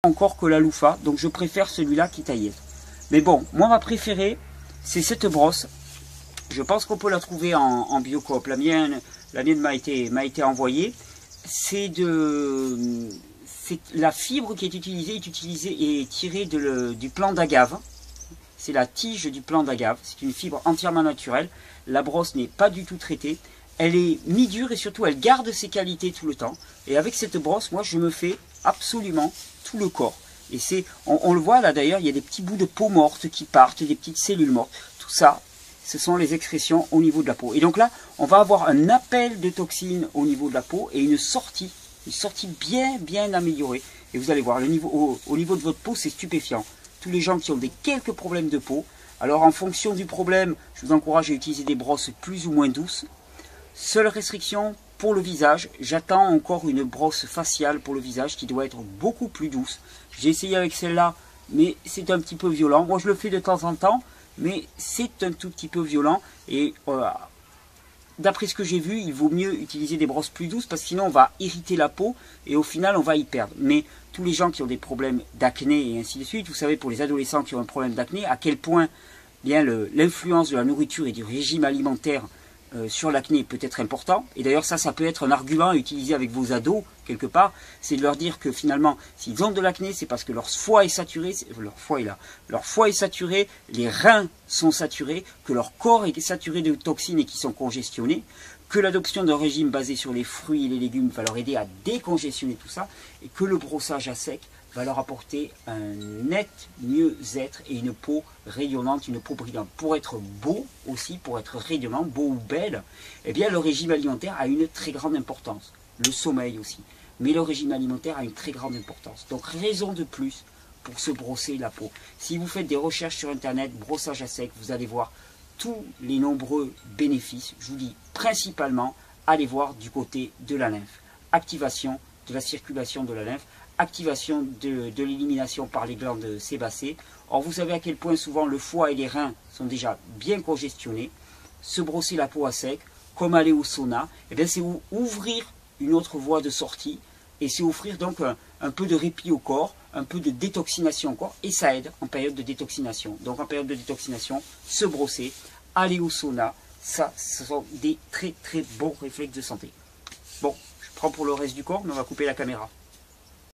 encore que la loofah, donc je préfère celui-là qui taillait. Mais bon, moi ma préférée, c'est cette brosse. Je pense qu'on peut la trouver en Biocoop. La mienne m'a été envoyée. C'est la fibre qui est utilisée et tirée du plant d'agave. C'est la tige du plant d'agave. C'est une fibre entièrement naturelle. La brosse n'est pas du tout traitée. Elle est mi-dure et surtout elle garde ses qualités tout le temps. Et avec cette brosse, moi je me fais absolument tout le corps. Et on le voit là d'ailleurs, il y a des petits bouts de peau morte qui partent, des petites cellules mortes. Tout ça, ce sont les excrétions au niveau de la peau. Et donc là, on va avoir un appel de toxines au niveau de la peau et une sortie bien améliorée. Et vous allez voir, au niveau de votre peau, c'est stupéfiant. Tous les gens qui ont quelques problèmes de peau, alors en fonction du problème, je vous encourage à utiliser des brosses plus ou moins douces. Seule restriction pour le visage, j'attends encore une brosse faciale pour le visage qui doit être beaucoup plus douce. J'ai essayé avec celle-là, mais c'est un petit peu violent. Moi je le fais de temps en temps, mais c'est un tout petit peu violent. Et d'après ce que j'ai vu, il vaut mieux utiliser des brosses plus douces parce que sinon on va irriter la peau et au final on va y perdre. Mais tous les gens qui ont des problèmes d'acné et ainsi de suite, vous savez pour les adolescents qui ont un problème d'acné, à quel point bien l'influence de la nourriture et du régime alimentaire sur l'acné peut être important. Et d'ailleurs ça peut être un argument à utiliser avec vos ados quelque part, c'est de leur dire que finalement s'ils ont de l'acné c'est parce que leur foie est saturé, leur foie est saturé, les reins sont saturés, que leur corps est saturé de toxines et qui sont congestionnés, que l'adoption d'un régime basé sur les fruits et les légumes va leur aider à décongestionner tout ça, et que le brossage à sec va leur apporter un net mieux-être et une peau rayonnante, une peau brillante. Pour être beau aussi, pour être rayonnant, beau ou belle, eh bien le régime alimentaire a une très grande importance. Le sommeil aussi. Mais le régime alimentaire a une très grande importance. Donc raison de plus pour se brosser la peau. Si vous faites des recherches sur internet, brossage à sec, vous allez voir tous les nombreux bénéfices. Je vous dis principalement, allez voir du côté de la lymphe. Activation de la circulation de la lymphe, activation de l'élimination par les glandes sébacées. Or vous savez à quel point souvent le foie et les reins sont déjà bien congestionnés. Se brosser la peau à sec, comme aller au sauna, eh bien c'est ouvrir une autre voie de sortie et c'est offrir donc un peu de répit au corps, un peu de détoxination au corps et ça aide en période de détoxination. Donc en période de détoxination, se brosser, aller au sauna, ça ce sont des très bons réflexes de santé. Bon, je prends pour le reste du corps mais on va couper la caméra.